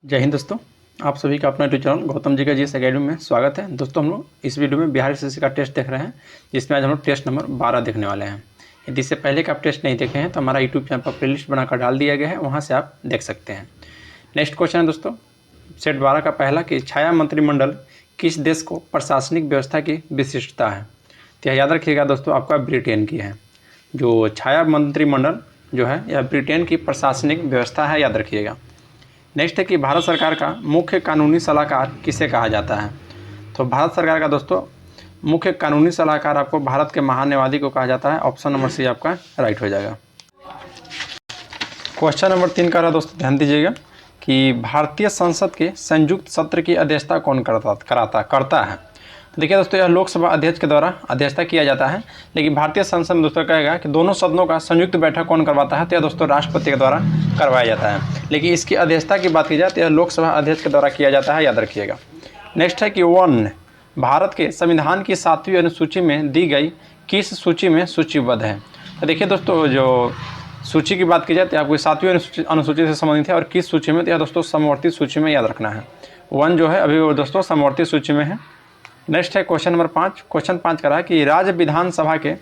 जय हिंद दोस्तों, आप सभी का अपना यूट्यूब चैनल गौतम जी का जीएस एकेडमी में स्वागत है। दोस्तों हम लोग इस वीडियो में बिहार एसएससी का टेस्ट देख रहे हैं, जिसमें आज हम लोग टेस्ट नंबर 12 देखने वाले हैं। यदि इससे पहले का आप टेस्ट नहीं देखे हैं तो हमारा यूट्यूब चैनल पर प्लेलिस्ट बनाकर डाल दिया गया है, वहाँ से आप देख सकते हैं। नेक्स्ट क्वेश्चन है दोस्तों सेट 12 का पहला कि छाया मंत्रिमंडल किस देश को प्रशासनिक व्यवस्था की विशिष्टता है। तो यह याद रखिएगा दोस्तों, आपका ब्रिटेन की है। जो छाया मंत्रिमंडल जो है यह ब्रिटेन की प्रशासनिक व्यवस्था है, याद रखिएगा। नेक्स्ट है कि भारत सरकार का मुख्य कानूनी सलाहकार किसे कहा जाता है। तो भारत सरकार का दोस्तों मुख्य कानूनी सलाहकार आपको भारत के महान्यायवादी को कहा जाता है। ऑप्शन नंबर सी आपका राइट हो जाएगा। क्वेश्चन नंबर 3 का रहा दोस्तों, ध्यान दीजिएगा कि भारतीय संसद के संयुक्त सत्र की अध्यक्षता कौन करता है। तो देखिए दोस्तों, यह लोकसभा अध्यक्ष के द्वारा अध्यक्षता किया जाता है, लेकिन भारतीय संसद में दोस्तों कहेगा कि दोनों सदनों का संयुक्त बैठक कौन करवाता है, तो यह दोस्तों राष्ट्रपति के द्वारा करवाया जाता है। लेकिन इसकी अध्यक्षता की बात की जाए तो यह लोकसभा अध्यक्ष के द्वारा किया जाता है, याद रखिएगा। नेक्स्ट है कि वन भारत के संविधान की 7वीं अनुसूची में दी गई किस सूची में सूचीबद्ध है। तो देखिए दोस्तों, जो सूची की बात की जाए तो आपको 7वीं अनुसूची से संबंधित है, और किस सूची में, तो यह दोस्तों समवर्ती सूची में, याद रखना है। वन जो है अभी वो दोस्तों समवर्ती सूची में है। नेक्स्ट है क्वेश्चन नंबर 5। क्वेश्चन 5 का रहा है कि राज्य विधानसभा के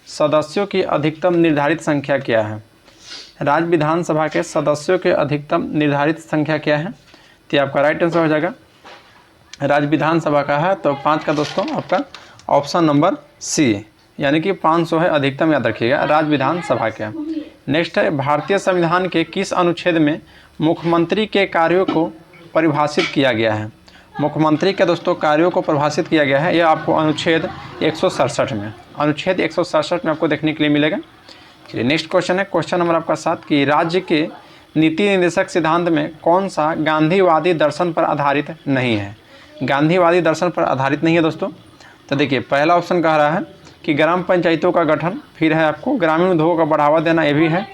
सदस्यों की अधिकतम निर्धारित संख्या क्या है। राज्य विधानसभा के सदस्यों के अधिकतम निर्धारित संख्या क्या है, तो आपका राइट आंसर हो जाएगा। राज्य विधानसभा का है तो 5 का दोस्तों आपका ऑप्शन नंबर सी, यानी कि 500 है अधिकतम, याद रखिएगा राज्य विधानसभा के। नेक्स्ट है भारतीय संविधान के किस अनुच्छेद में मुख्यमंत्री के कार्यों को परिभाषित किया गया है। मुख्यमंत्री के दोस्तों कार्यों को परिभाषित किया गया है, यह आपको अनुच्छेद 167 में, अनुच्छेद 167 में आपको देखने के लिए मिलेगा। चलिए नेक्स्ट क्वेश्चन है क्वेश्चन नंबर आपका 7 कि राज्य के नीति निर्देशक सिद्धांत में कौन सा गांधीवादी दर्शन पर आधारित नहीं है। गांधीवादी दर्शन पर आधारित नहीं है दोस्तों। तो देखिए पहला ऑप्शन कह रहा है कि ग्राम पंचायतों का गठन, फिर है आपको ग्रामीण उद्योगों का बढ़ावा देना, ये भी है।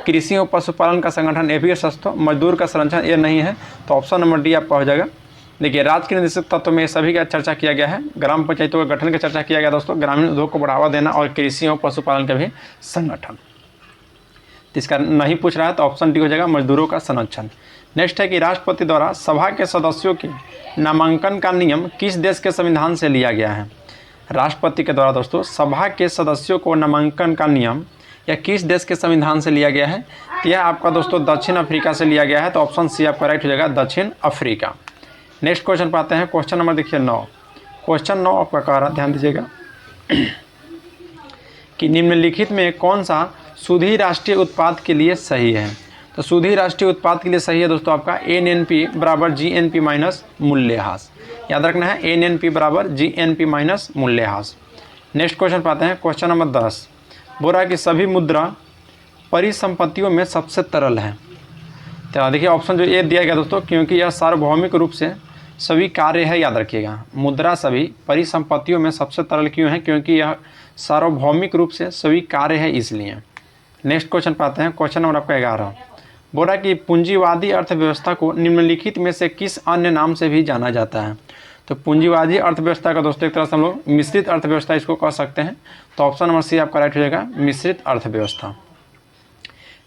कृषि और पशुपालन का संगठन, ये भी है। सस्तो मजदूर का संरक्षण, ये नहीं है। तो ऑप्शन नंबर डी आपका हो जाएगा। देखिए राज्य के निर्देशक तत्व में सभी का चर्चा किया गया है। ग्राम पंचायतों का गठन का चर्चा किया गया दोस्तों, ग्रामीण उद्योग को बढ़ावा देना और कृषि और पशुपालन का भी संगठन। इसका नहीं पूछ रहा है तो ऑप्शन डी हो जाएगा, मजदूरों का संरक्षण। नेक्स्ट है कि राष्ट्रपति द्वारा सभा के सदस्यों के नामांकन का नियम किस देश के संविधान से लिया गया है। राष्ट्रपति के द्वारा दोस्तों सभा के सदस्यों को नामांकन का नियम यह किस देश के संविधान से लिया गया है। यह आपका दोस्तों दक्षिण अफ्रीका से लिया गया है। तो ऑप्शन सी आपका राइट हो जाएगा, दक्षिण अफ्रीका। नेक्स्ट क्वेश्चन पर आते हैं। क्वेश्चन नंबर देखिए 9। क्वेश्चन 9 आपका कह रहा, ध्यान दीजिएगा कि निम्नलिखित में कौन सा सुधी राष्ट्रीय उत्पाद के लिए सही है। तो सुधी राष्ट्रीय उत्पाद के लिए सही है दोस्तों आपका NNP बराबर GNP माइनस मूल्यह्रास, याद रखना है। NNP बराबर GNP माइनस मूल्यह्रास। नेक्स्ट क्वेश्चन पर आते हैं। क्वेश्चन नंबर 10 बोल रहा है कि सभी मुद्रा परिसंपत्तियों में सबसे तरल है। तो देखिए ऑप्शन जो ए दिया गया दोस्तों, क्योंकि यह सार्वभौमिक रूप से स्वीकार्य है, याद रखिएगा। मुद्रा सभी परिसंपत्तियों में सबसे तरल क्यों है, क्योंकि यह सार्वभौमिक रूप से स्वीकार्य है, इसलिए। नेक्स्ट क्वेश्चन पाते हैं। क्वेश्चन नंबर आपका 11 बोल रहा है कि पूंजीवादी अर्थव्यवस्था को निम्नलिखित में से किस अन्य नाम से भी जाना जाता है। तो पूंजीवादी अर्थव्यवस्था का दोस्तों एक तरह से हम लोग मिश्रित अर्थव्यवस्था इसको कह सकते हैं। तो ऑप्शन नंबर सी आपका राइट हो जाएगा, मिश्रित अर्थव्यवस्था।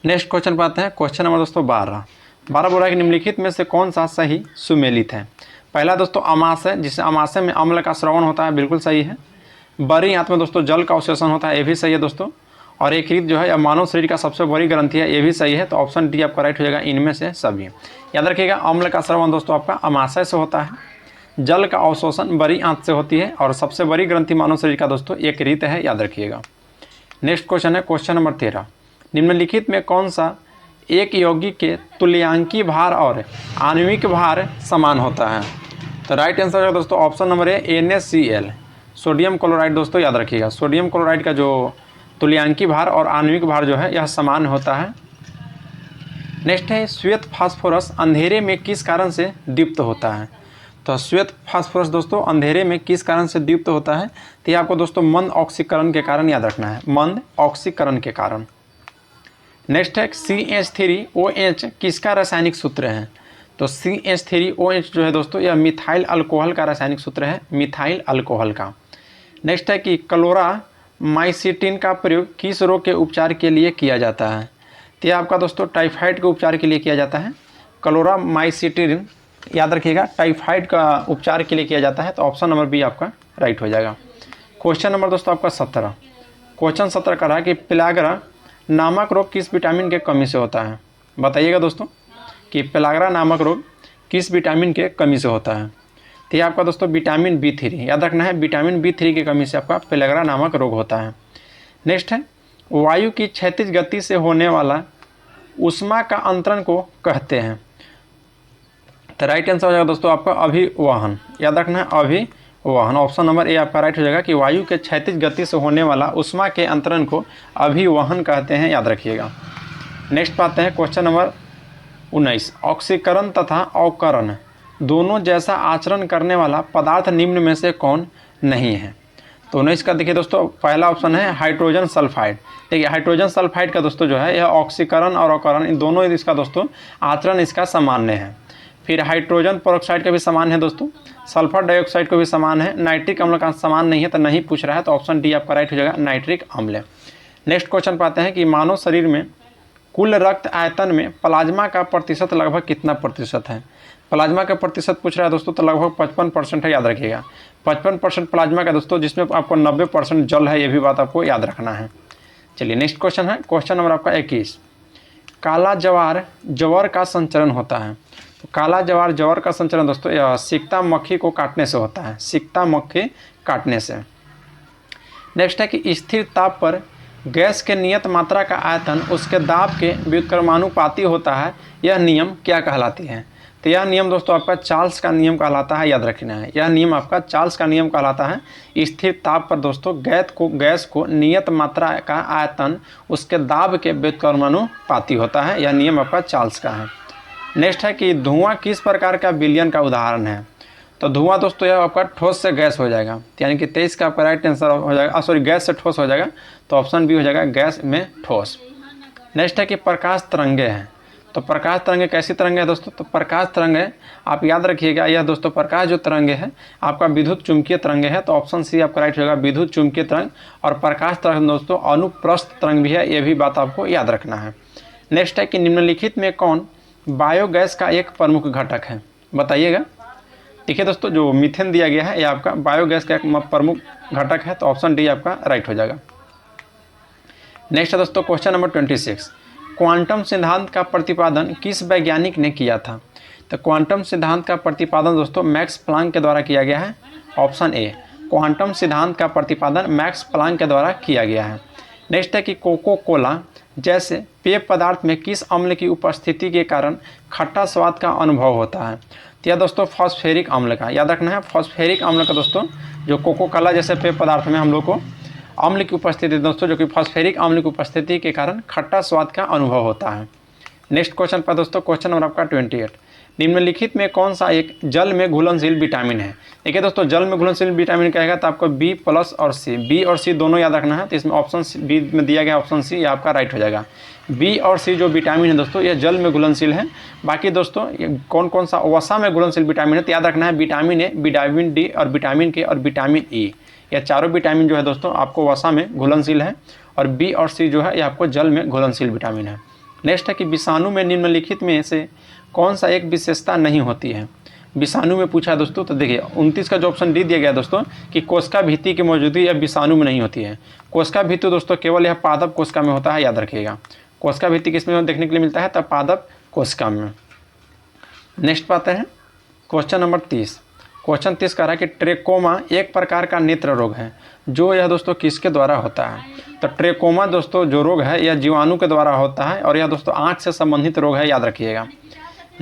नेक्स्ट क्वेश्चन पाते हैं। क्वेश्चन नंबर दोस्तों 12 बोल रहा है कि निम्नलिखित में से कौन सा सही सुमेलित है। पहला दोस्तों अमाशय, जिससे अमाशय में अम्ल का श्रवण होता है, बिल्कुल सही है। बड़ी आंत में दोस्तों जल का अवशोषण होता है, ये भी सही है दोस्तों। और एक रीत जो है मानव शरीर का सबसे बड़ी ग्रंथि है, ये भी सही है। तो ऑप्शन डी आपका राइट हो जाएगा, इनमें से सभी। याद रखिएगा अम्ल का श्रवण दोस्तों आपका अमाशय से होता है, जल का अवशोषण बड़ी आंत से होती है, और सबसे बड़ी ग्रंथि मानव शरीर का दोस्तों एक रीत है, याद रखिएगा। नेक्स्ट क्वेश्चन है क्वेश्चन नंबर 13 निम्नलिखित में कौन सा एक यौगिक के तुल्यांकी भार और आणविक भार समान होता है। तो राइट आंसर है दोस्तों option number A NaCl, sodium chloride दोस्तों, याद रखिएगा। सोडियम क्लोराइड का जो तुल्यांकी भार और आणविक भार जो है यह समान होता है। नेक्स्ट है श्वेत फास्फोरस अंधेरे में किस कारण से दीप्त होता है। तो श्वेत फास्फोरस दोस्तों अंधेरे में किस कारण से दीप्त होता है, तो ये आपको दोस्तों मंद ऑक्सीकरण के कारण याद रखना है, मंद ऑक्सीकरण के कारण। नेक्स्ट है CH3OH किसका रासायनिक सूत्र है। तो CH3OH जो है दोस्तों यह मिथाइल अल्कोहल का रासायनिक सूत्र है, मिथाइल अल्कोहल का। नेक्स्ट है कि क्लोरामाइसिटिन का प्रयोग किस रोग के उपचार के लिए किया जाता है। तो यह आपका दोस्तों टाइफाइड के उपचार के लिए किया जाता है। क्लोरामाइसिटिन याद रखिएगा टाइफाइड का उपचार के लिए किया जाता है, तो ऑप्शन नंबर बी आपका राइट हो जाएगा। क्वेश्चन नंबर दोस्तों आपका 17, क्वेश्चन 17 का रहा कि पेलाग्रा नामक रोग किस विटामिन के कमी से होता है। बताइएगा दोस्तों कि पेलाग्रा नामक रोग किस विटामिन के कमी से होता है। तो ये आपका दोस्तों विटामिन B3 याद रखना है, विटामिन B3 की कमी से आपका पेलाग्रा नामक रोग होता है। नेक्स्ट है वायु की क्षैतिज गति से होने वाला ऊष्मा का अंतरण को कहते हैं। तो राइट आंसर हो जाएगा दोस्तों आपका अभिवहन, याद रखना है अभिवहन। ऑप्शन नंबर ए आपका राइट हो जाएगा कि वायु के क्षैतिज गति से होने वाला ऊष्मा के अंतरण को अभिवहन कहते हैं, याद रखिएगा। नेक्स्ट पाते हैं क्वेश्चन नंबर 19, ऑक्सीकरण तथा अवकरण दोनों जैसा आचरण करने वाला पदार्थ निम्न में से कौन नहीं है। तो 19 का देखिए दोस्तों पहला ऑप्शन है हाइड्रोजन सल्फाइड। देखिए हाइड्रोजन सल्फाइड का दोस्तों जो है यह ऑक्सीकरण और अवकरण इन दोनों इसका दोस्तों आचरण इसका सामान्य है। फिर हाइड्रोजन पेरोक्साइड का भी समान है दोस्तों, सल्फर डाइऑक्साइड का भी समान है, नाइट्रिक अम्ल का समान नहीं है तो नहीं पूछ रहा है, तो ऑप्शन डी आपका राइट हो जाएगा नाइट्रिक अम्ल। नेक्स्ट क्वेश्चन पाते हैं कि मानव शरीर में कुल रक्त आयतन में प्लाज्मा का प्रतिशत लगभग कितना प्रतिशत है। प्लाज्मा का प्रतिशत पूछ रहा है दोस्तों, तो लगभग 55% है, याद रखिएगा 55% प्लाज्मा का दोस्तों, जिसमें आपको 90% जल है, ये भी बात आपको याद रखना है। चलिए नेक्स्ट क्वेश्चन है क्वेश्चन नंबर आपका 21, काला जवार जवर का संचरण होता है। तो काला जवार जवर का संचरण दोस्तों सिकता मक्खी को काटने से होता है, सिकता मक्खी काटने से। नेक्स्ट है कि स्थिर ताप पर गैस के नियत मात्रा का आयतन उसके दाब के व्युत्क्रमानुपाती होता है, यह नियम क्या कहलाती है। तो यह नियम दोस्तों आपका चार्ल्स का नियम कहलाता है, याद रखना है, यह नियम आपका चार्ल्स का नियम कहलाता है। स्थिर ताप पर दोस्तों गैस को नियत मात्रा का आयतन उसके दाब के व्युत्क्रमानुपाती होता है, यह नियम आपका चार्ल्स का है। नेक्स्ट है कि धुआं किस प्रकार का विलयन का उदाहरण है। तो धुआं दोस्तों यह आपका ठोस से गैस हो जाएगा, यानी कि 23 का आपका राइट आंसर हो जाएगा, सॉरी गैस से ठोस हो जाएगा, तो ऑप्शन बी हो जाएगा गैस में ठोस। नेक्स्ट है कि प्रकाश तरंगे हैं। तो प्रकाश तरंगे कैसी तरंगे हैं दोस्तों, तो प्रकाश तरंगे आप याद रखिएगा, यह दोस्तों प्रकाश जो तरंगे है आपका विद्युत चुंबकीय तरंगे है, तो ऑप्शन सी आपका राइट होगा विद्युत चुंबकीय तरंग। और प्रकाश तरंग दोस्तों अनुप्रस्थ तरंग भी है, ये भी बात आपको याद रखना है। नेक्स्ट है कि निम्नलिखित में कौन बायोगैस का एक प्रमुख घटक है, बताइएगा। ठीक है दोस्तों, जो मीथेन दिया गया है यह आपका बायोगैस का एक प्रमुख घटक है, तो ऑप्शन डी आपका राइट हो जाएगा। नेक्स्ट है दोस्तों क्वेश्चन नंबर 26, क्वांटम सिद्धांत का प्रतिपादन किस वैज्ञानिक ने किया था। तो क्वांटम सिद्धांत का प्रतिपादन दोस्तों मैक्स प्लांक के द्वारा किया गया है, ऑप्शन ए क्वांटम सिद्धांत का प्रतिपादन मैक्स प्लांक के द्वारा किया गया है। नेक्स्ट है कि कोको कोला जैसे पेय पदार्थ में किस अम्ल की उपस्थिति के कारण खट्टा स्वाद का अनुभव होता है। तो यह दोस्तों फॉस्फेरिक अम्ल का, याद रखना है फॉस्फेरिक अम्ल का दोस्तों, जो कोको कोला जैसे पेय पदार्थ में हम लोग को अम्ल की उपस्थिति दोस्तों, जो कि फॉस्फेरिक अम्ल की उपस्थिति के कारण खट्टा स्वाद का अनुभव होता है। नेक्स्ट क्वेश्चन पर दोस्तों क्वेश्चन नंबर आपका 28, निम्नलिखित में कौन सा एक जल में घुलनशील विटामिन है। देखिए दोस्तों जल में घुलनशील विटामिन कहेगा तो आपको B+ और C, B और C दोनों याद रखना है। तो इसमें ऑप्शन बी में दिया गया ऑप्शन सी, ये आपका राइट हो जाएगा। B और C जो विटामिन है दोस्तों, यह जल में घुलनशील है। बाकी दोस्तों ये कौन कौन सा वसा में घुलनशील विटामिन है, तो याद रखना है विटामिन ए, विटामिन डी और विटामिन के और विटामिन ई, यह चारों विटामिन जो है दोस्तों आपको वसा में घुलनशील है। और B और C जो है ये आपको जल में घुलनशील विटामिन है। नेक्स्ट है कि विषाणु में निम्नलिखित में से कौन सा एक विशेषता नहीं होती है। विषाणु में पूछा है दोस्तों, तो देखिए 29 का जो ऑप्शन डी दिया गया दोस्तों कि कोशिका भित्ति की मौजूदगी या विषाणु में नहीं होती है। कोशिका भित्ति दोस्तों केवल यह पादप कोशिका में होता है, याद रखिएगा। कोशिका भित्ति किसमें देखने के लिए मिलता है, तब पादप कोशिका में। नेक्स्ट पाते हैं क्वेश्चन नंबर 30। क्वेश्चन 30 कह रहा है कि ट्रेकोमा एक प्रकार का नेत्र रोग है, जो यह दोस्तों किसके द्वारा होता है। तो ट्रेकोमा दोस्तों जो रोग है यह जीवाणु के द्वारा होता है, और यह दोस्तों आँख से संबंधित रोग है, याद रखिएगा।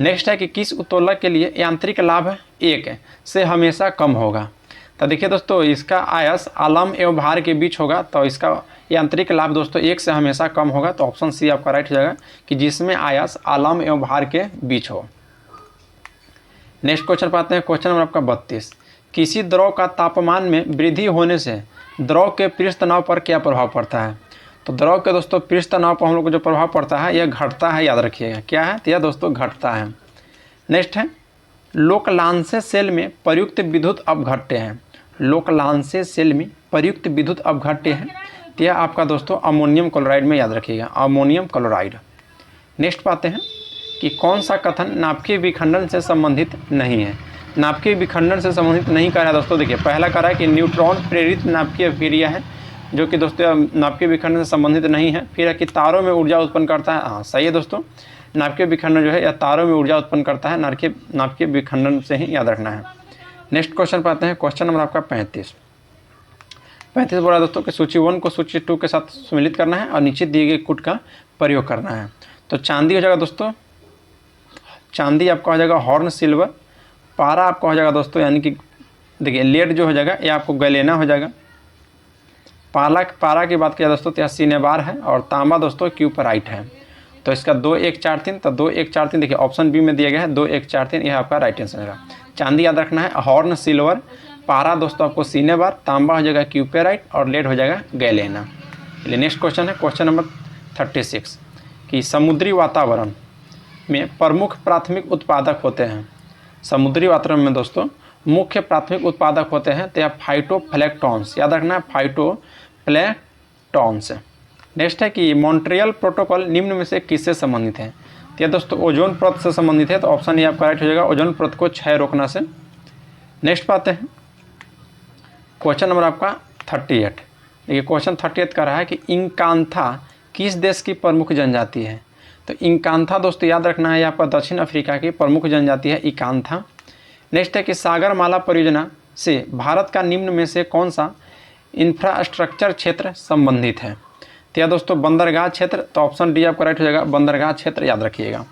नेक्स्ट है कि किस उत्तोलक के लिए यांत्रिक लाभ 1 से हमेशा कम होगा। तो देखिए दोस्तों इसका आयस आलम एवं भार के बीच होगा, तो इसका यांत्रिक लाभ दोस्तों 1 से हमेशा कम होगा, तो ऑप्शन सी आपका राइट हो जाएगा कि जिसमें आयस आलम एवं भार के बीच हो। नेक्स्ट क्वेश्चन पाते हैं क्वेश्चन नंबर आपका 32। किसी द्रव का तापमान में वृद्धि होने से द्रव के पृष्ठ तनाव पर क्या प्रभाव पड़ता है। तो द्रव के दोस्तों पृष्ठ तनाव पर हम लोग को जो प्रभाव पड़ता है यह घटता है, याद रखिएगा। क्या है, तो यह दोस्तों घटता है। नेक्स्ट है लोकलांसे सेल में प्रयुक्त विद्युत अपघट्य हैं। लोकलांसे सेल में प्रयुक्त विद्युत अपघट्य है, तो यह आपका दोस्तों अमोनियम क्लोराइड में, याद रखिएगा अमोनियम क्लोराइड। नेक्स्ट पाते हैं कि कौन सा कथन नाभिकीय विखंडन से संबंधित नहीं है। नाभिकीय विखंडन से संबंधित नहीं कह रहा है दोस्तों। देखिए पहला कह रहा है कि न्यूट्रॉन प्रेरित नाभिकीय अभिक्रिया है, जो कि दोस्तों नाभिकीय विखंडन से संबंधित नहीं है। फिर है कि तारों में ऊर्जा उत्पन्न करता है। हाँ सही है दोस्तों, नाभिकीय विखंडन जो है या तारों में ऊर्जा उत्पन्न करता है, नाभिकीय विखंडन से ही याद रखना है। नेक्स्ट क्वेश्चन पर आते हैं। क्वेश्चन नंबर आपका 35 बोल रहा है दोस्तों कि सूची 1 को सूची 2 के साथ सम्मिलित करना है और नीचे दिए गए कूट का प्रयोग करना है। तो चांदी हो जाएगा दोस्तों, चांदी आपका हो जाएगा हॉर्न सिल्वर। पारा आपका हो जाएगा दोस्तों, यानी कि देखिए लेड जो हो जाएगा ये आपको गैलेना हो जाएगा। पारा की बात किया दोस्तों तो यह सिनेबार है। और तांबा दोस्तों क्यूपराइट है। तो इसका 2 1 4 3, तो 2 1 4 3 देखिए ऑप्शन बी में दिया गया है 2 1 4 3, यह आपका राइट आंसर होगा। चांदी याद रखना है हॉर्न सिल्वर, पारा दोस्तों आपको सिनेबार, तांबा हो जाएगा क्यूपेराइट और लेड हो जाएगा गैलेना। चलिए नेक्स्ट क्वेश्चन है क्वेश्चन नंबर 36 कि समुद्री वातावरण में प्रमुख प्राथमिक उत्पादक होते हैं। समुद्री वातावरण में दोस्तों मुख्य प्राथमिक उत्पादक होते हैं तो यह फाइटोप्लैंक्टन्स, याद रखना है फाइटोप्लैंक्टन्स। नेक्स्ट है कि मॉन्ट्रियल प्रोटोकॉल निम्न में से किससे संबंधित है। तो यह दोस्तों ओजोन परत से संबंधित है। तो ऑप्शन ये आपका राइट हो जाएगा, ओजोन परत को क्षय रोकना से। नेक्स्ट पाते हैं क्वेश्चन नंबर आपका 38। देखिए क्वेश्चन 38 का रहा है कि इंकांथा किस देश की प्रमुख जनजाति है। तो इंकांथा दोस्तों याद रखना है, यहाँ पर दक्षिण अफ्रीका की प्रमुख जनजाति है इकांथा। नेक्स्ट है कि सागरमाला परियोजना से भारत का निम्न में से कौन सा इंफ्रास्ट्रक्चर क्षेत्र संबंधित है। तो यह दोस्तों बंदरगाह क्षेत्र। तो ऑप्शन डी आपका राइट हो जाएगा, बंदरगाह क्षेत्र याद रखिएगा।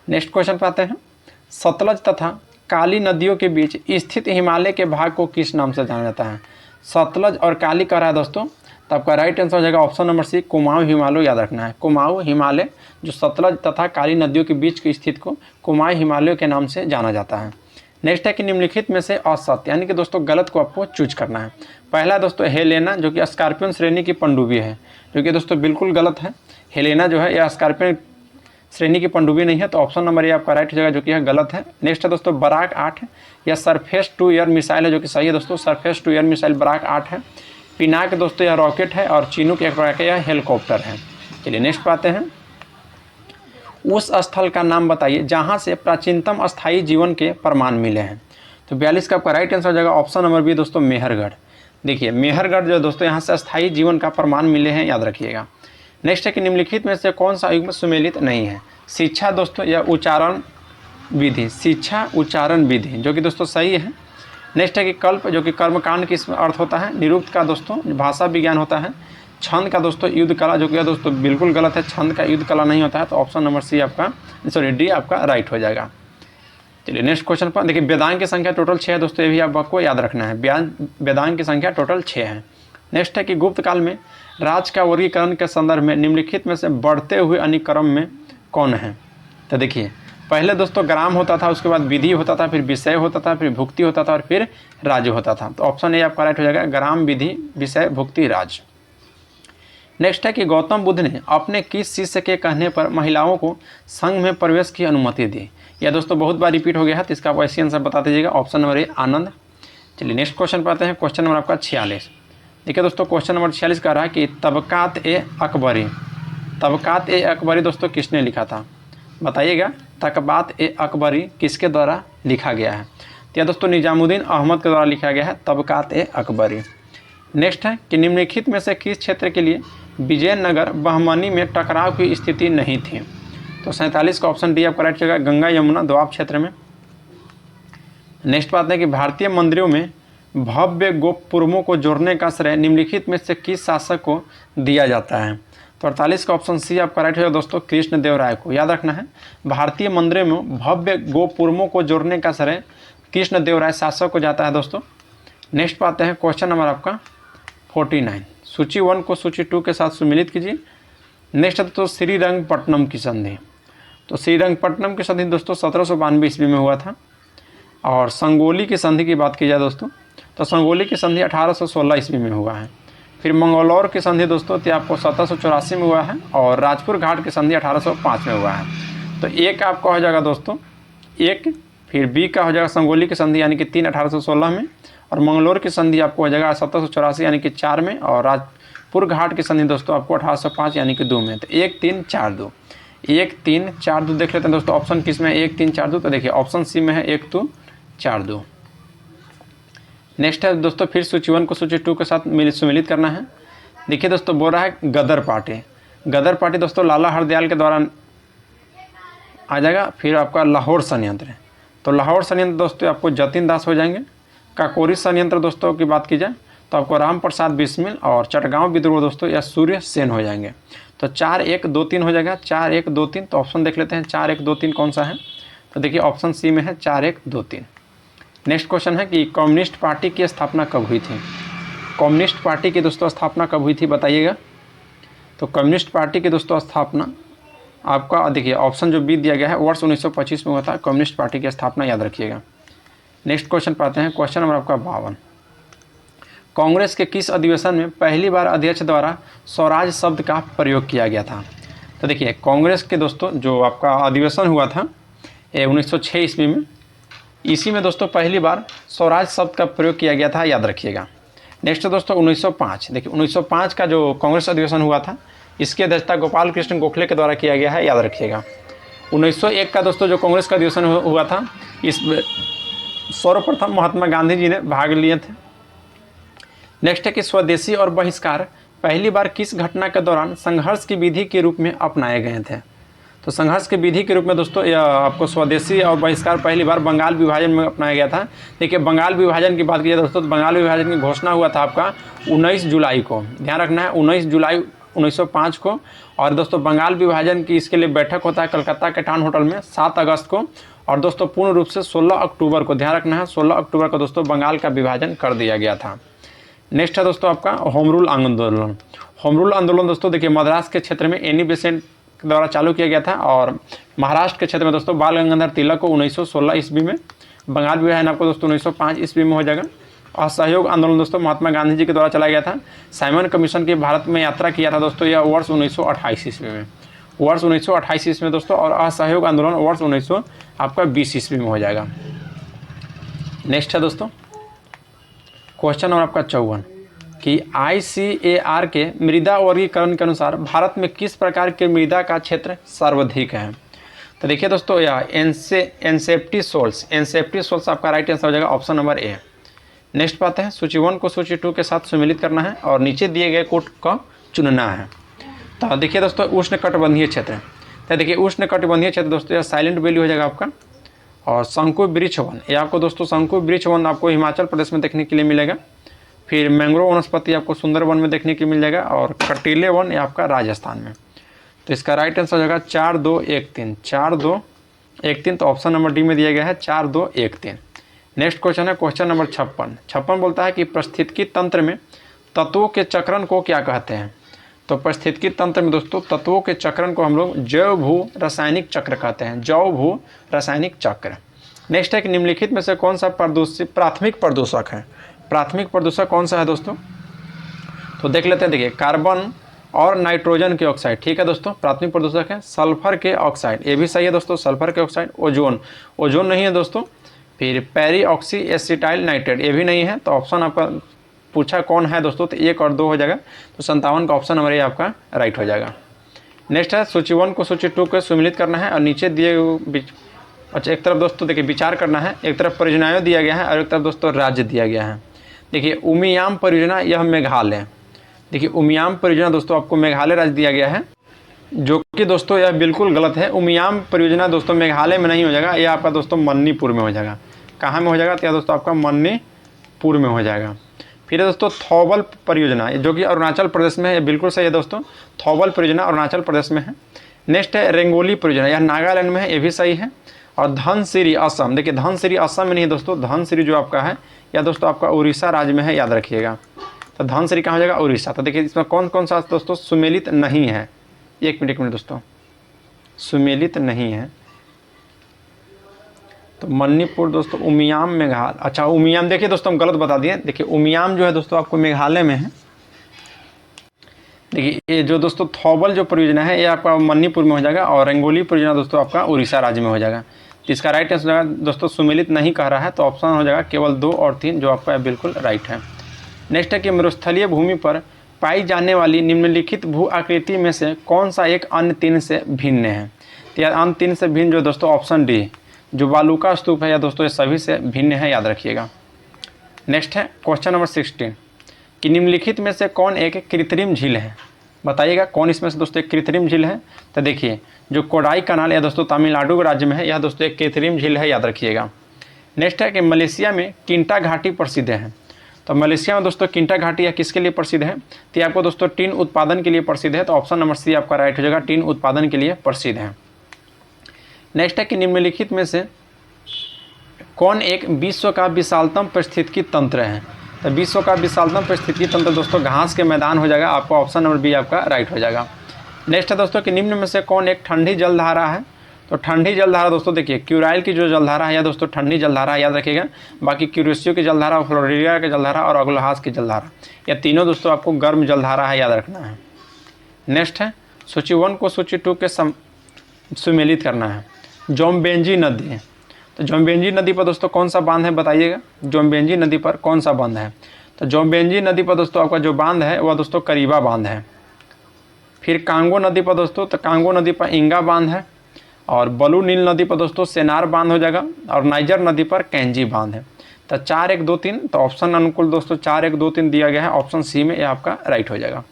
नेक्स्ट क्वेश्चन पे आते हैं। सतलज तथा काली नदियों के बीच स्थित हिमालय के भाग को किस नाम से जाना जाता है। सतलज और काली कह रहा है दोस्तों, तो आपका राइट आंसर हो जाएगा option number C Kumaon Himalaya याद रखना है। कुमाऊं हिमालय जो सतलज तथा काली नदियों के बीच की स्थित को कुमाऊं हिमालय के नाम से जाना जाता है। नेक्स्ट है कि निम्नलिखित में से असत्य, यानी कि दोस्तों गलत को आपको चूज करना है। पहला दोस्तों हेलेना जो कि स्कॉर्पियन श्रेणी की पनडुब्बी है, जो कि दोस्तों बिल्कुल गलत है। हेलेना जो है यह स्कॉर्पियन श्रेणी की पनडुब्बी नहीं है। तो ऑप्शन नंबर ये आपका राइट हो जाएगा, जो कि यह गलत है। नेक्स्ट है दोस्तों बराक 8 यह सरफेस टू एयर मिसाइल है, जो कि सही है दोस्तों, surface to air missile Barak 8 है। पिनाक दोस्तों यह रॉकेट है और चिनूक एक प्रकार का यह हेलीकॉप्टर है। चलिए नेक्स्ट पाते हैं। उस स्थल का नाम बताइए जहाँ से प्राचीनतम अस्थायी जीवन के प्रमाण मिले हैं। तो 42 का आपका राइट आंसर हो जाएगा ऑप्शन नंबर बी दोस्तों मेहरगढ़। देखिए मेहरगढ़ जो दोस्तों यहाँ से अस्थायी जीवन का प्रमाण मिले हैं, याद रखिएगा। नेक्स्ट है कि निम्नलिखित में से कौन सा युग्म सुमेलित नहीं है। शिक्षा दोस्तों या उच्चारण विधि, शिक्षा उच्चारण विधि जो कि दोस्तों सही है। नेक्स्ट है कि कल्प जो कि कर्मकांड किस अर्थ होता है। निरुक्त का दोस्तों भाषा विज्ञान होता है। छंद का दोस्तों युद्ध कला, जो कि दोस्तों बिल्कुल गलत है, छंद का युद्ध कला नहीं होता है। तो ऑप्शन नंबर सी आपका डी आपका राइट हो जाएगा। चलिए नेक्स्ट क्वेश्चन पर देखिए वेदांग की संख्या टोटल 6 है दोस्तों, ये भी आपको याद रखना है। वेदांग की संख्या टोटल 6 है। नेक्स्ट है कि गुप्त काल में राज का वर्गीकरण के संदर्भ में निम्नलिखित में से बढ़ते हुए अनुक्रम में कौन है। तो देखिए पहले दोस्तों ग्राम होता था, उसके बाद विधि होता था, फिर विषय होता था, फिर भुक्ति होता था और फिर राज्य होता था। तो ऑप्शन ए आपका राइट हो जाएगा, ग्राम विधि विषय भुक्ति राज्य। नेक्स्ट है कि गौतम बुद्ध ने अपने किस शिष्य के कहने पर महिलाओं को संघ में प्रवेश की अनुमति दी। यह दोस्तों बहुत बार रिपीट हो गया है, तो इसका आप ऐसे आंसर बता दीजिएगा। ऑप्शन नंबर ए आनंद। चलिए नेक्स्ट क्वेश्चन पर आते हैं। क्वेश्चन नंबर आपका 46। देखिए दोस्तों क्वेश्चन नंबर 46 कह रहा है कि तबकात ए अकबरी, तबकात ए अकबरी दोस्तों किसने लिखा था, बताइएगा। तकबात ए अकबरी किसके द्वारा लिखा गया है। तो यह दोस्तों निजामुद्दीन अहमद के द्वारा लिखा गया है तबकात ए अकबरी। नेक्स्ट है कि निम्नलिखित में से किस क्षेत्र के लिए विजयनगर बहमनी में टकराव की स्थिति नहीं थी। तो 47 का ऑप्शन डी आपका राइट जगह, गंगा यमुना दोआब क्षेत्र में। नेक्स्ट बात है कि भारतीय मंदिरों में भव्य गोपुरमों को जोड़ने का श्रेय निम्नलिखित में से किस शासक को दिया जाता है। तो 48 का ऑप्शन सी आपका राइट है दोस्तों, कृष्णदेवराय को। याद रखना है भारतीय मंदिरों में भव्य गोपुरमों को जोड़ने का श्रेय कृष्णदेवराय शासक को जाता है दोस्तों। नेक्स्ट पाते हैं क्वेश्चन नंबर आपका 49। सूची 1 को सूची 2 के साथ सम्मिलित कीजिए। नेक्स्ट है दोस्तों श्रीरंगपट्टनम की संधि। तो श्रीरंगपट्टनम की संधि दोस्तों 1792 ईस्वी में हुआ था। और संगोली की संधि की बात की जाए दोस्तों, तो संगोली की संधि 1816 ईस्वी में हुआ है। फिर मंगलौर की संधि दोस्तों तो आपको 1784 में हुआ है। और राजपुर घाट की संधि 1805 में हुआ है। तो ए का आपका हो जाएगा दोस्तों 1, फिर बी का हो जाएगा संगोली की संधि यानी कि 3 1816 में, और मंगलौर की संधि आपको हो जाएगा 1784 यानी कि 4 में, और राजपुर घाट की संधि दोस्तों आपको 1805 यानी कि 2 में। तो 1 3 4 2 1 3 4 2 देख लेते हैं दोस्तों ऑप्शन किस में है 1 3 4 2, तो देखिए ऑप्शन सी में है 1 2 4 2। नेक्स्ट है दोस्तों फिर सूची 1 को सूची 2 के साथ सम्मिलित करना है। देखिए दोस्तों बोल रहा है गदर पार्टी। गदर पार्टी दोस्तों लाला हरदयाल के दौरान आ जाएगा। फिर आपका लाहौर संयंत्र, तो लाहौर संयंत्र दोस्तों आपको जतिन दास हो जाएंगे। काकोरी संयंत्र दोस्तों की बात की जाए तो आपको राम प्रसाद बिस्मिल, और चटगांव विद्रोह दोस्तों या सूर्य सेन हो जाएंगे। तो 4 1 2 3 हो जाएगा, 4 1 2 3। तो ऑप्शन देख लेते हैं 4 1 2 3 कौन सा है, तो देखिए ऑप्शन सी में है 4 1 2 3। नेक्स्ट क्वेश्चन है कि कम्युनिस्ट पार्टी की स्थापना कब हुई थी। कम्युनिस्ट पार्टी की दोस्तों स्थापना कब हुई थी बताइएगा। तो कम्युनिस्ट पार्टी की दोस्तों स्थापना आपका देखिए ऑप्शन जो बी दिया गया है वर्ष 1925 में हुआ था कम्युनिस्ट पार्टी की स्थापना, याद रखिएगा। नेक्स्ट क्वेश्चन पाते हैं, क्वेश्चन नंबर आपका 52। कांग्रेस के किस अधिवेशन में पहली बार अध्यक्ष द्वारा स्वराज शब्द का प्रयोग किया गया था। तो देखिए कांग्रेस के दोस्तों जो आपका अधिवेशन हुआ था 1906 ईस्वी में, इसी में दोस्तों पहली बार स्वराज शब्द का प्रयोग किया गया था, याद रखिएगा। नेक्स्ट दोस्तों 1905, देखिए 1905 का जो कांग्रेस अधिवेशन हुआ था इसकी अध्यक्षता गोपाल कृष्ण गोखले के द्वारा किया गया है, याद रखिएगा। 1901 का दोस्तों जो कांग्रेस का अधिवेशन हुआ था इसमें सर्वप्रथम महात्मा गांधी जी ने भाग लिए थे। नेक्स्ट है कि स्वदेशी और बहिष्कार पहली बार किस घटना के दौरान संघर्ष की विधि के रूप में अपनाए गए थे। तो संघर्ष की विधि के रूप में दोस्तों यह आपको स्वदेशी और बहिष्कार पहली बार बंगाल विभाजन में अपनाया गया था। देखिए बंगाल विभाजन की बात की जाए दोस्तों तो बंगाल विभाजन की घोषणा हुआ था आपका 19 जुलाई को, ध्यान रखना है 19 जुलाई 1905 को। और दोस्तों बंगाल विभाजन की इसके लिए बैठक होता है कलकत्ता के टाउन होटल में 7 अगस्त को, और दोस्तों पूर्ण रूप से 16 अक्टूबर को, ध्यान रखना है 16 अक्टूबर को दोस्तों बंगाल का विभाजन कर दिया गया था। नेक्स्ट है दोस्तों आपका होम रूल आंदोलन। होम रूल आंदोलन दोस्तों देखिए मद्रास के क्षेत्र में एनी बेसेंट के द्वारा चालू किया गया था, और महाराष्ट्र के क्षेत्र में दोस्तों बाल गंगाधर तिलक को 1916 ईस्वी में, बंगाल विभाजन आपको दोस्तों 1905 ईस्वी में हो जाएगा। असहयोग आंदोलन दोस्तों महात्मा गांधी जी के द्वारा चलाया गया था। साइमन कमीशन की भारत में यात्रा किया था दोस्तों यह वर्ष 1928 ईस्वी में, वर्ष 1928 ईस्वी में दोस्तों, और असहयोग आंदोलन वर्ष 1920 ईस्वी में हो जाएगा। नेक्स्ट है दोस्तों क्वेश्चन नंबर आपका 54 कि ICAR के मृदा वर्गीकरण के अनुसार भारत में किस प्रकार के मृदा का क्षेत्र सर्वाधिक है। तो देखिए दोस्तों यह एनसेप्टी सोल्स आपका राइट आंसर हो जाएगा, ऑप्शन नंबर ए। नेक्स्ट पाते हैं सूची 1 को सूची 2 के साथ सम्मिलित करना है और नीचे दिए गए कोड का चुनना है। तो देखिए दोस्तों उष्णकटिबंधीय क्षेत्र, तो देखिए उष्णकटिबंधीय क्षेत्र दोस्तों यह साइलेंट वैली हो जाएगा आपका। और शंकु वृक्ष वन, ये आपको दोस्तों शंकु वृक्ष वन आपको हिमाचल प्रदेश में देखने के लिए मिलेगा। फिर मैंग्रोव वनस्पति आपको सुंदरवन में देखने के मिल जाएगा, और कटीले वन ये आपका राजस्थान में। तो इसका राइट आंसर हो जाएगा 4 2 1 3, 4 2 1 3। तो ऑप्शन नंबर डी में दिया गया है 4 2 1 3। नेक्स्ट क्वेश्चन है क्वेश्चन नंबर 56 बोलता है कि पारिस्थितिकी तंत्र में तत्वों के चक्रण को क्या कहते हैं। तो पारिस्थितिकी तंत्र में दोस्तों तत्वों के चक्रण को हम लोग जैव भू रासायनिक चक्र कहते हैं, जैव भू रासायनिक चक्र। नेक्स्ट है कि निम्नलिखित में से कौन सा प्राथमिक प्रदूषक है। प्राथमिक प्रदूषक कौन सा है दोस्तों, तो देख लेते हैं। देखिए कार्बन और नाइट्रोजन के ऑक्साइड, ठीक है दोस्तों प्राथमिक प्रदूषक है। सल्फर के ऑक्साइड, ये भी सही है दोस्तों, सल्फर के ऑक्साइड। ओजोन नहीं है दोस्तों। फिर पेरी ऑक्सी एसिटाइल नाइट्रेट, ये भी नहीं है। तो ऑप्शन आपका पूछा कौन है दोस्तों, तो 1 और 2 हो जाएगा। तो 57 का ऑप्शन नंबर ए आपका राइट हो जाएगा। नेक्स्ट है सूची 1 को सूची 2 को सम्मिलित करना है और नीचे दिए अच्छा एक तरफ दोस्तों देखिए विचार करना है, एक तरफ परियोजनाएं दिया गया है और एक तरफ दोस्तों राज्य दिया गया है। देखिए उमियाम परियोजना यह मेघालय, देखिए उमियाम परियोजना दोस्तों आपको मेघालय राज्य दिया गया है, जो कि दोस्तों यह बिल्कुल गलत है। उमियाम परियोजना दोस्तों मेघालय में नहीं हो जाएगा, यह आपका दोस्तों मणिपुर में हो जाएगा। कहाँ में हो जाएगा, तो यह दोस्तों आपका मणिपुर में हो जाएगा। फिर दोस्तों थौबल परियोजना जो कि अरुणाचल प्रदेश में है, ये बिल्कुल सही है दोस्तों, थौबल परियोजना अरुणाचल प्रदेश में है। नेक्स्ट है रेंगोली परियोजना, यह नागालैंड में है, ये भी सही है। और धनसिरी असम, देखिए धनसिरी असम में नहीं है दोस्तों, धनसिरी जो आपका है या दोस्तों आपका उड़ीसा राज्य में है, याद रखिएगा। तो धनसिरी कहाँ हो जाएगा, उड़ीसा। तो देखिए इसमें कौन कौन सा दोस्तों सुमेलित नहीं है, एक मिनट दोस्तों, सुमेलित नहीं है। तो मणिपुर दोस्तों, उमियाम मेघालय, अच्छा उमियाम देखिए दोस्तों हम गलत बता दिए। देखिए उमियाम जो है दोस्तों आपको मेघालय में है। देखिए ये जो दोस्तों थौबल जो परियोजना है ये आपका मणिपुर में हो जाएगा, और रंगोली परियोजना दोस्तों आपका उड़ीसा राज्य में हो जाएगा। तो इसका राइट आंसर हो जाएगा दोस्तों सुमेलित नहीं कह रहा है, तो ऑप्शन हो जाएगा केवल 2 और 3 जो आपका बिल्कुल राइट है। नेक्स्ट है कि मरुस्थलीय भूमि पर पाई जाने वाली निम्नलिखित भू आकृति में से कौन सा एक अन्य 3 से भिन्न है। तो यार अन्य 3 से भिन्न जो दोस्तों ऑप्शन डी जो बालूका स्तूप है या दोस्तों ये सभी से भिन्न है, याद रखिएगा। नेक्स्ट है क्वेश्चन नंबर 16 कि निम्नलिखित में से कौन एक कृत्रिम झील है, बताइएगा कौन इसमें से दोस्तों एक कृत्रिम झील है। तो देखिए जो कोडाई कनाल या दोस्तों तमिलनाडु राज्य में है, यह दोस्तों एक कृत्रिम झील है, याद रखिएगा। नेक्स्ट है कि मलेशिया में किंटा घाटी प्रसिद्ध है। तो मलेशिया में दोस्तों किंटा घाटी या किसके लिए प्रसिद्ध है, तो ये आपको दोस्तों टीन उत्पादन के लिए प्रसिद्ध है। तो ऑप्शन नंबर सी आपका राइट हो जाएगा, टीन उत्पादन के लिए प्रसिद्ध है। नेक्स्ट है कि निम्नलिखित में से कौन एक विश्व का विशालतम पारिस्थितिकी तंत्र है। तो विश्व का विशालतम पारिस्थितिकी तंत्र दोस्तों घास के मैदान हो जाएगा, आपका ऑप्शन नंबर बी आपका राइट हो जाएगा। नेक्स्ट है दोस्तों कि निम्न में से कौन एक ठंडी जलधारा है। तो ठंडी जलधारा दोस्तों देखिए क्यूराइल की जो जलधारा है या दोस्तों ठंडी जलधारा याद रखिएगा। बाकी क्यूरेसियो की जलधारा, फ्लोरिडा की जलधारा और अग्लाहास की जलधारा, यह तीनों दोस्तों आपको गर्म जलधारा है, याद रखना है। नेक्स्ट है सूची 1 को सूची 2 के सुमेलित करना है। जोम्बेंजी नदी, तो जोम्बेंजी नदी पर दोस्तों कौन सा बांध है बताइएगा। जोम्बेंजी नदी पर कौन सा बांध है, तो जोम्बेंजी नदी पर दोस्तों आपका जो बांध है वह दोस्तों करीबा बांध है। फिर कांगो नदी पर दोस्तों, तो कांगो नदी पर इंगा बांध है। और बलू नील नदी पर दोस्तों सेनार बांध हो जाएगा। और नाइजर नदी पर कैंजी बांध है। तो 4, 1, 2, 3, तो ऑप्शन अनुकूल दोस्तों 4, 1, 2, 3 दिया गया है, ऑप्शन सी में यह आपका राइट हो जाएगा।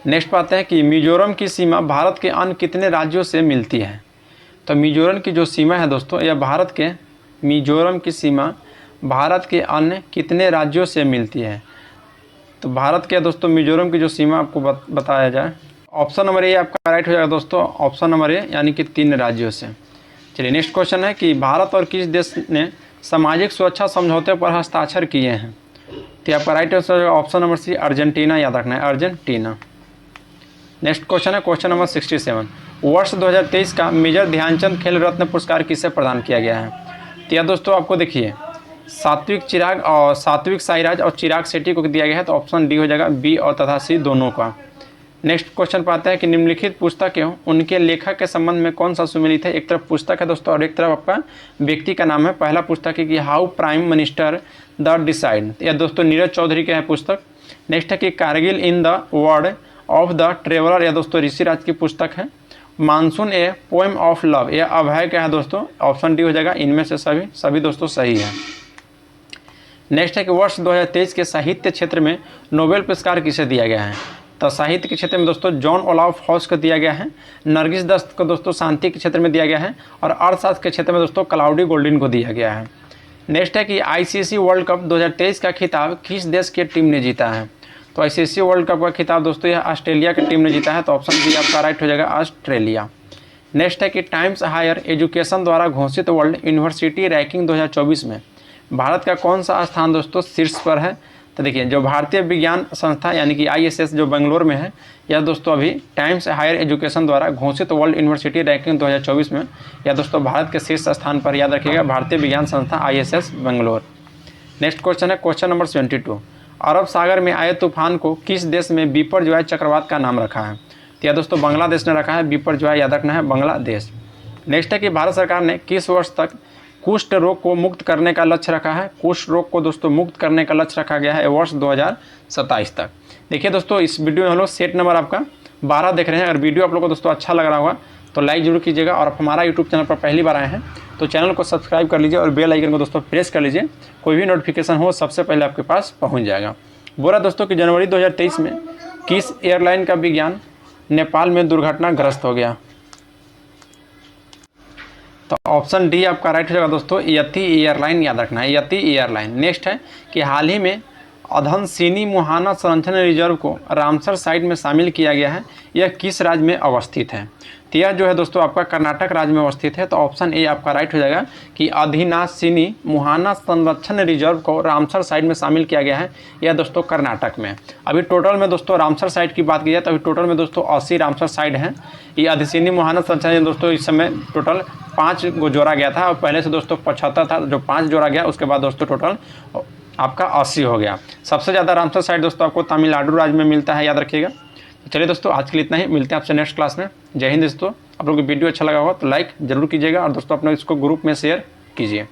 नेक्स्ट पाते हैं कि मिजोरम की सीमा भारत के अन्य कितने राज्यों से मिलती है। तो मिजोरम की जो सीमा है दोस्तों, यह मिजोरम की सीमा भारत के अन्य कितने राज्यों से मिलती है। तो भारत के दोस्तों मिजोरम की जो सीमा आपको बताया जाए, ऑप्शन नंबर ए आपका राइट हो जाएगा दोस्तों, ऑप्शन नंबर ए यानी कि 3 राज्यों से। चलिए नेक्स्ट क्वेश्चन है कि भारत और किस देश ने सामाजिक सुरक्षा समझौते पर हस्ताक्षर किए हैं। तो आपका राइट आंसर हो जाएगा ऑप्शन नंबर सी, अर्जेंटीना, याद रखना है, अर्जेंटीना। नेक्स्ट क्वेश्चन है क्वेश्चन नंबर 67, वर्ष 2023 का मेजर ध्यानचंद खेल रत्न पुरस्कार किसे प्रदान किया गया है। तो यह दोस्तों आपको देखिए सात्विक साईराज और चिराग शेट्टी को दिया गया है। तो ऑप्शन डी हो जाएगा, बी और तथा सी दोनों का। नेक्स्ट क्वेश्चन पाते हैं कि निम्नलिखित पुस्तक एवं उनके लेखक के संबंध में कौन सा सुमेलित है। एक तरफ पुस्तक है दोस्तों और एक तरफ आपका व्यक्ति का नाम है। पहला पुस्तक है कि how prime minister the decide, यह दोस्तों नीरज चौधरी का है पुस्तक। नेक्स्ट है कि Kargil in the word of the traveller, यह दोस्तों ऋषिराज की पुस्तक है। Monsoon a poem of love, यह अभय का है दोस्तों, ऑप्शन डी हो जाएगा। इनमें से सभी दोस्तों सही है। नेक्स्ट है कि वर्ष 2023 के साहित्य क्षेत्र में नोबेल पुरस्कार किसे दिया गया है। तो साहित्य के क्षेत्र में दोस्तों जॉन ओलाफ हॉस को दिया गया है। नरगिस दत्त को दोस्तों शांति के क्षेत्र में दिया गया है। और अर्थशास्त्र के क्षेत्र में दोस्तों क्लाउडी गोल्डिन को दिया गया है। नेक्स्ट है कि आईसीसी वर्ल्ड कप 2023 का खिताब किस देश की टीम ने जीता है। तो आईसीसी वर्ल्ड कप का खिताब दोस्तों यह ऑस्ट्रेलिया की टीम ने जीता है। तो ऑप्शन बी आपका राइट हो जाएगा, ऑस्ट्रेलिया। नेक्स्ट है कि टाइम्स हायर एजुकेशन द्वारा घोषित वर्ल्ड यूनिवर्सिटी रैंकिंग 2024 में भारत का कौन सा स्थान दोस्तों शीर्ष पर है। तो देखिए जो भारतीय विज्ञान संस्था यानी कि ISS जो बेंगलोर में है, यह दोस्तों अभी टाइम्स हायर एजुकेशन द्वारा घोषित वर्ल्ड यूनिवर्सिटी रैंकिंग 2024 में यह दोस्तों भारत के शीर्ष स्थान पर, याद रखिएगा, भारतीय विज्ञान संस्था ISS बेंगलोर। नेक्स्ट क्वेश्चन है क्वेश्चन नंबर 72, अरब सागर में आए तूफान को किस देश में बिपरजॉय चक्रवात का नाम रखा है। तो यह दोस्तों बांग्लादेश ने रखा है, बिपरजॉय याद रखना है, बांग्लादेश। नेक्स्ट है कि भारत सरकार ने किस वर्ष तक कुष्ठ रोग को मुक्त करने का लक्ष्य रखा है। कुष्ठ रोग को दोस्तों मुक्त करने का लक्ष्य रखा गया है वर्ष 2027 तक। देखिए दोस्तों इस वीडियो में हम लोग सेट नंबर आपका 12 देख रहे हैं। अगर वीडियो आप लोगों को दोस्तों अच्छा लग रहा होगा तो लाइक जरूर कीजिएगा। और आप हमारा यूट्यूब चैनल पर पहली बार आए हैं तो चैनल को सब्सक्राइब कर लीजिए और बेल आइकन को दोस्तों प्रेस कर लीजिए। कोई भी नोटिफिकेशन हो सबसे पहले आपके पास पहुँच जाएगा। बोला दोस्तों कि जनवरी 2023 में किस एयरलाइन का विज्ञान नेपाल में दुर्घटनाग्रस्त हो गया। तो ऑप्शन डी आपका राइट हो जाएगा दोस्तों, यति एयरलाइन, याद रखना है, यति एयरलाइन। नेक्स्ट है कि हाल ही में अधनसिनी मुहाना संरक्षण रिजर्व को रामसर साइट में शामिल किया गया है। यह किस राज्य में अवस्थित है। तो यह जो है दोस्तों आपका कर्नाटक राज्य में अवस्थित है। तो ऑप्शन ए आपका राइट हो जाएगा कि अधीनासिनी मुहाना संरक्षण रिजर्व को रामसर साइट में शामिल किया गया है। यह दोस्तों कर्नाटक में। अभी टोटल में दोस्तों रामसर साइट की बात की जाए तो अभी टोटल में दोस्तों 80 रामसर साइट हैं। ये अधीसिनी मुहाना संरक्षण दोस्तों इस समय टोटल 5 को जोड़ा गया था और पहले से दोस्तों 75 था, जो 5 जोड़ा गया उसके बाद दोस्तों टोटल आपका 80 हो गया। सबसे ज़्यादा रामसर साइट दोस्तों आपको तमिलनाडु राज्य में मिलता है, याद रखिएगा। चलिए दोस्तों आज के लिए इतना ही, मिलते हैं आपसे नेक्स्ट क्लास में। जय हिंद दोस्तों। आप लोगों को वीडियो अच्छा लगा होगा तो लाइक जरूर कीजिएगा और दोस्तों अपने इसको ग्रुप में शेयर कीजिए।